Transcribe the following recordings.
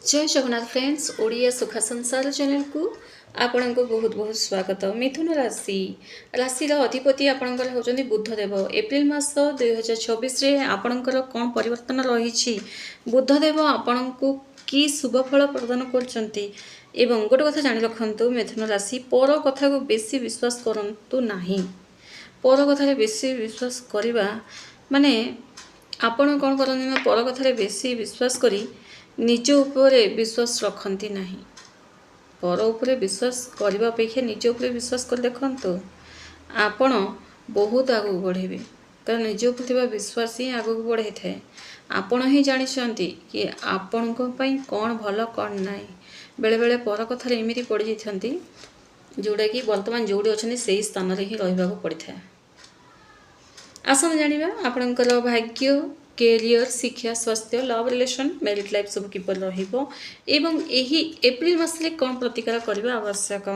जय जगन्नाथ फ्रेंड्स ओडिया सुखा संसार चैनल को आपण को बहुत बहुत स्वागत। मिथुन राशि राशि अधिपति आपणकर होचंदी बुधदेव। एप्रिल मास 2026 रे आपणकर कौन परिवर्तन रही बुधदेव आपण को कि शुभ फल प्रदान करछंती एवं गोटे कथा जानि रखंतु मिथुन राशि पर कथा को बेसी विश्वास करंतु नाही। पर कथा बेसी विश्वास करवा माने आपण कौन करते ना पर कथा बेसी विश्वास करी निज उपरे विश्वास रखती नहीं। पर उपरे विश्वास करने अपेक्षा निज उपरे विश्वास कर देखो आपण बहुत आगू बढ़े कारण निज उपर विश्वास ही आगू बढ़े थाए। आपण ही जानते कि आपण कौन भल कौन ना बेले बेले पर कथार एमती पड़ जाती जोटा कि बर्तमान जोड़ी अच्छा से स्थान ही रहा पड़ था। आसन जाना आपणकर भाग्य कैरियर शिक्षा स्वास्थ्य लव रिलेशन मैरिड लाइफ सब किपर एवं यही एप्रिल मसले कौन प्रतिकार करने आवश्यक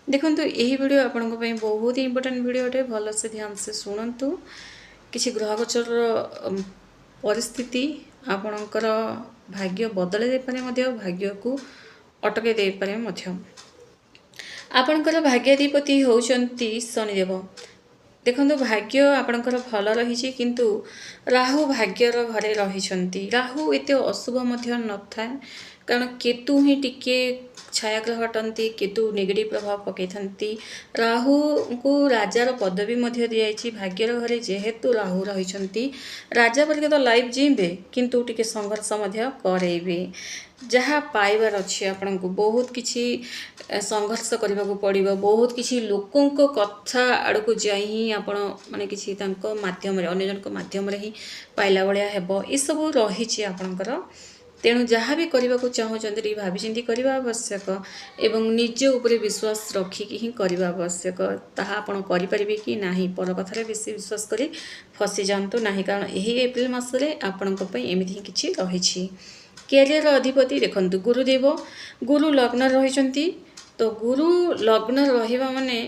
देखो। यही वीडियो आपण बहुत इंपोर्टेंट वीडियो अटे भल से ध्यान से शुणु। किसी ग्रह गोचर परिस्थिति आपणकर भाग्य बदल दे पारे भाग्य को अटके दे पारे आपणकर भाग्याधिपति होउचंती शनिदेव। देखो भाग्य आपणकर भल रही किंतु राहु भाग्यर घरे रही। राहु एत अशुभ न था कारण केतु ही टिके छायाग्रह हटती केतु नेगेटिव प्रभाव पकई था। राहु को राजार पदवी दी भाग्यर घरे जेहेतु राहु रही राजा पर तो लाइफ जीवे किंतु टिके संघर्ष करेबे जहाँ पाइबार अच्छी आपण को बहुत किसी संघर्ष करने को पड़ो। बहुत किसी लोकों को कथा आड़ को जाई आपण माने किसी माध्यम अन्य जन माध्यम ही पाइला भाया हेब ये सब रही आपणकर। तेणु जहाँ भी करने को चाहते भावी चिंती करने आवश्यक एवं निज उपरे विश्वास रखिकी ही करने आवश्यक ताहा आपण करें कि ना पर कथार बेसी विश्वास कर फसी जातु ना कारण यही एप्रिल मसरे आपण एमती ही किसी रही। कैरियर अधिपति देखो गुरुदेव गुरु लग्न रही तो गुरु लग्न रहा माने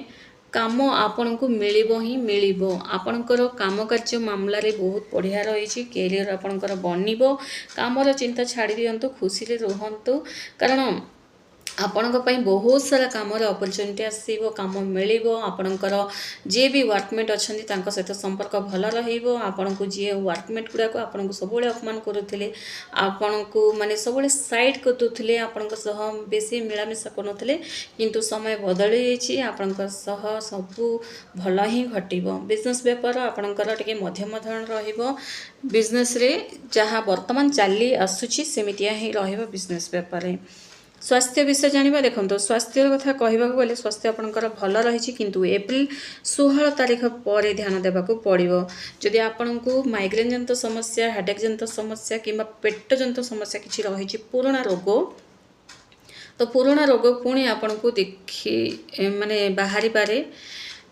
काम आपण को मिलिबो ही मिलिबो। आपणकर काम कार्य मामला रे बहुत बढ़िया रही। कैरियर आपणकर बनिबो कामर चिंता छाड़ी दियंतु खुशी रे रुहंतु कारण आपणक बहुत सारा काम अपॉर्चुनिटी आसो काम मिलिबो। आपणकर जे भी वर्कमेट अच्छा सहित संपर्क भल रहिबो। आपण को जी वर्कमेट गुड़ाक आपन को सब अपमान करुले आपण को माने सब साइड करदे आपण बेसी मिलामिशा करुले किंतु समय बदल आपण सब भल ही घटो। बिजनेस व्यापार आपणकर टिके मध्यम धरण रहिबो। बिजनेस रे जहाँ वर्तमान चली आसुची सेमितिया ही रहिबो बिजनेस व्यापार। स्वास्थ्य विषय जाना देखो स्वास्थ्य कथा कहवाक गले स्वास्थ्य आपंकर भल रही किंतु एप्रिल 16 तारीख पर ध्यान देवाक पड़ो। जदि आपण को माइग्रेन जनित समस्या हेडेक जनित समस्या कि पेट जनित समस्या किसी रही पुराणा रोग तो पुराणा रोग पुणी आपण को देखी माने बाहरी पारे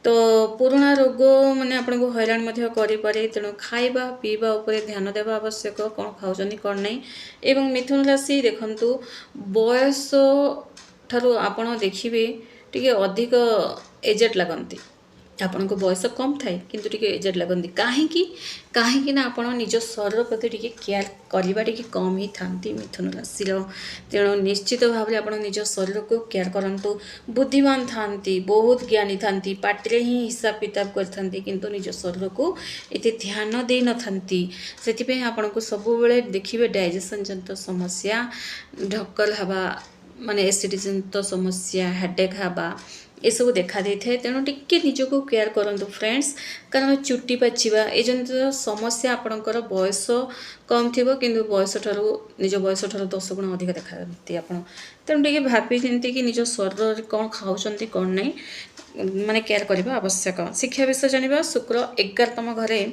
तो पुराणा रोग माने आपण को हैरान करे। तेणु खाइबा पीवा उपर ध्यान देवा आवश्यक कौन खाऊँ कौन नहीं। एवं मिथुन राशि देखंतु बयस ठारू आपण देखिए टिके अधिक एजेड लगती आपण को बयस कम थाए किंतु टिके एजेड लगती कहीं ना आपण निज शरीर प्रति टिके केयर करवा टिके कम ही थांती मिथुन राशि। तेणु निश्चित भाव में आपण निज शरीर को केयर करंतु। बुद्धिमान थांती बहुत ज्ञानी थांती पाटे ही हिसाब किताब करथांती किंतु निज शरीर को एते ध्यान दे न थांती। सेति आपण को सब बेले देखिबे डाइजेशन जनित समस्या ढक्कल हवा माने एसिडिटी जनित समस्या हेडेक हवा ये सब देखा दे थाए। तेणु टिके निजको केयर करंतु फ्रेंड्स कारण चुट्टी पाचिबा ए जनित समस्या आपणकर बयस कम थिबो किंतु बयस ठारू निज बयस ठारू 10 गुण अधिक देखा देती आपण। तेणु टिके भाबी चिंती कि निज शरीर कौन खाऊँ कौन नहीं माने केयर करबा आवश्यक। शिक्षा विषय जानिबा शुक्र 11तम घरे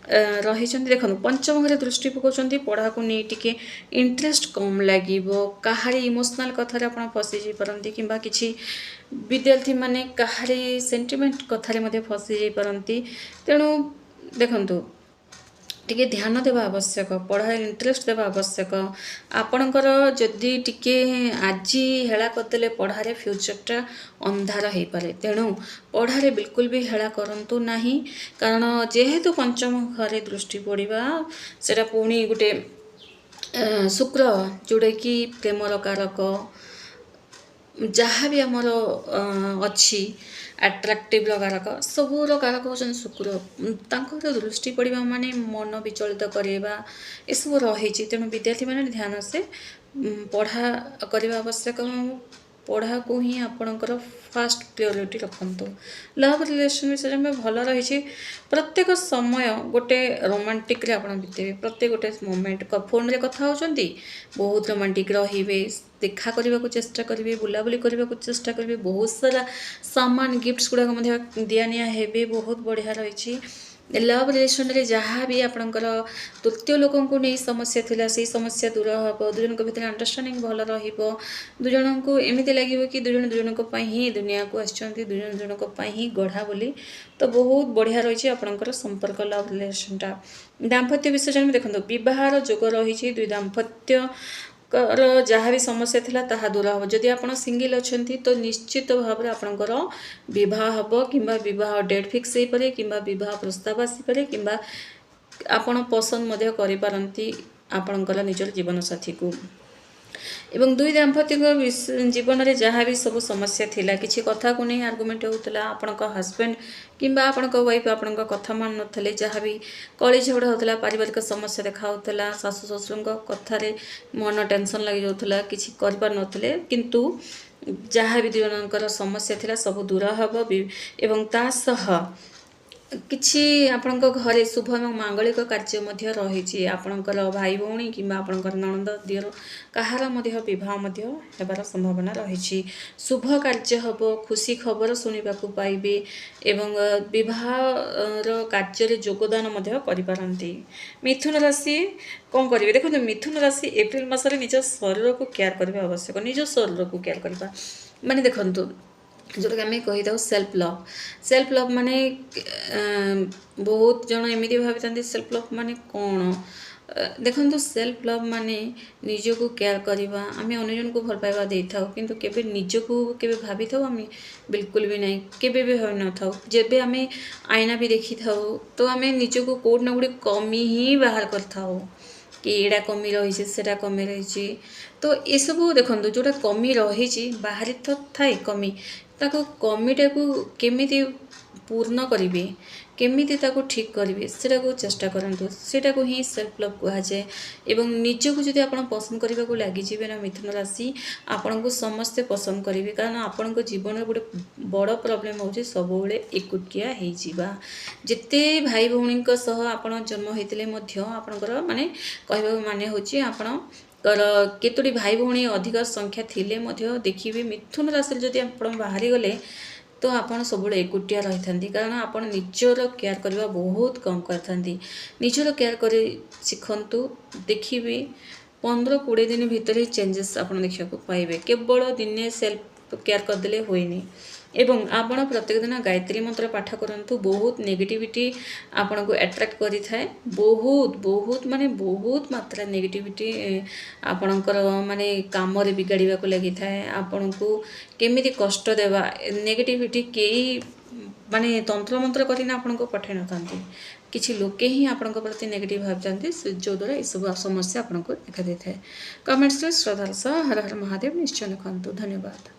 रही देखो पंचम घरे दृष्टि पकाउछंती पढ़ा को नहीं टिके इंटरेस्ट कम लगे कहारी इमोशनल कथार आप फसी जाई पारंती किंबा किसी विद्यार्थी माने कहारी सेंटिमेंट कथारे मध्य फसी जाई पारंती। तेणु देखंतु टिके ध्यान देवा आवश्यक पढ़ा इंटरेस्ट देवा आवश्यक। आपणकर जदि टिके आज हेला करदे पढ़ारे फ्यूचरटा अंधार हो पारे। तेणु पढ़ारे बिल्कुल भी हेला करंतु नहीं कारण जेहेतु पंचम घरे दृष्टि पड़वा सेटा पुणी गोटे शुक्र जोटा कि प्रेमर कारक जहाँ भी आमर अच्छी आट्राक्टिव कारक सबूर कारक होचन शुक्र तांकर दृष्टि पड़ा माने मन विचलित करवा एसबू रही। तेणु विद्यार्थी मैंने ध्यान से पढ़ा करने आवश्यक। पढ़ा को ही आपणकर फास्ट प्रायोरिटी रखु। लव रिलेशन विषय में भल रही। प्रत्येक समय गोटे रोमांटिक आप बीतेबे। प्रत्येक गोटे मोमेंट फोन रे कथा होचंती बहुत रोमांटिक रहिबे। देखा करने को चेष्टा करेंगे बुलाबुली करने को चेष्टा करेंगे। बहुत सारा सामान गिफ्ट्स गुड़ाक दिया निया हेबे बहुत बढ़िया रही। लव रिलेशन रे जहाँ भी आपणकर तृतीय लोक को नहीं समस्या थिला से समस्या दूर हम। दुजन भितर अंडरस्टांडिंग भल रुजन को एमती लगे कि दुजन ही दुनिया को आसछंती दुजन ही गढ़ा बोली। तो बहुत बढ़िया रही आपणकर संपर्क लव रिलेशनटा। दाम्पत्य विषय में देखो बहार जोग रही। दुई दाम्पत्य जहाँ भी समस्या थिला ताहा दूर हम। जदि आप सिंगल अच्छा तो निश्चित भाव में आपणकर विवाह हम कि विवाह डेट फिक्स हो पारे कि विवाह प्रस्ताव आसीपे कि आपण पसंद करपारती आपणकर निजर जीवन साथी को। एवं दुई दाम्पत्य जीवन में जहाँ भी सब समस्या थिला किसी कथा को नहीं आर्गुमेंट होता आपण हस्बैंड कि आपण वाइफ आपण कथा मान ना जहाँ भी कली झगड़ा होता पारिवारिक समस्या देखा होता सासु ससुर कथार मन टेंशन लगी जाऊला किसी कर किंतु जहाँ भी दुजनकर समस्या थिला सब दूर हम। एवं ता सह किछि आपणक घरे शुभ और मांगलिक कार्य मध्य रही। आपणकर भाई भौणी कि आपणकर नणंद दियर कहार विवाह होबार संभावना रही। शुभ कार्य हम खुशी खबर शुणा पाइबे एवं विवाहर कार्य योगदान करिपारंती। मिथुन राशि कौन करेंगे देखो मिथुन राशि एप्रिल मासरे निज शरीर को केयर करने आवश्यक। निज शरीर को केयर करवा माने देखो जोटा आम कहीद सेल्फ लव माने बहुत जन एमती भावी सेल्फ लव माने कौन देखो सेल्फ लव माने निजको केयर करवा। आम अन्यजन को भल पाइबा दे था किंतु केबे निजको केबे भाभी था आम बिल्कुल भी नहीं केबे भी भावी न था। जेबे आम आईना भी देखी था तो आम निजको कोड ना गोटे कमी ही बाहर कर था कि एड़ा कमी रही सेटा कमी रही। तो ये सब देखो जोटा कमी रही बाहरी तो थाए कमी ताको कमीटा को केमिति पूर्ण करेंगे केमिति ताको ठीक करेंगे सेटा को चेष्टा करंतु सेटा को ही सेल्फ लव कहा जाए। एवं निजको जदि आप पसंद करने को लगिजे ना मिथुन राशि आपण को समस्ते पसंद करेंगे कारण आपण जीवन गोटे बड़ प्रॉब्लम हो सब एकुटिया जिते भाई भौणी सह आप जन्म होते आपणकर माने कहबा माने होची आपण केतोटी भाई भौणी अधिक संख्या थिले देखिए मिथुन राशि जदि आप बाहरी गले तो आपन सब एकुटिया रही था कारण आप निजर केयर करवा बहुत कम करते। निजर केयर कर शिखंतु देखिए 15-20 दिन भीतर ही चेंजेस आप देखा पाइबे। केवल दिने सेल्फ केयर करदे हुए एवं आपण प्रत्येक दिन गायत्री मंत्र पाठ करंतु बहुत नेगेटिविटी आपण को अट्रैक्ट करि थाए। बहुत बहुत माने बहुत मात्रा नेगेटिविटी आपणकर माने काम रे बिगाड़िबा को लगी थाए। आपण को केमिति कष्ट देवा नेगेटिविटी केही माने तंत्र मंत्र करिना आपण को पठै नथांती किछि लोके ही आपण को प्रति नेगेटिव भाव जानती जो द्वारा ये सब समस्या आपण को देखा देथाए। कमेंट्स रे श्रद्धा सह हर हर महादेव निश्चय लिखंतु। धन्यवाद।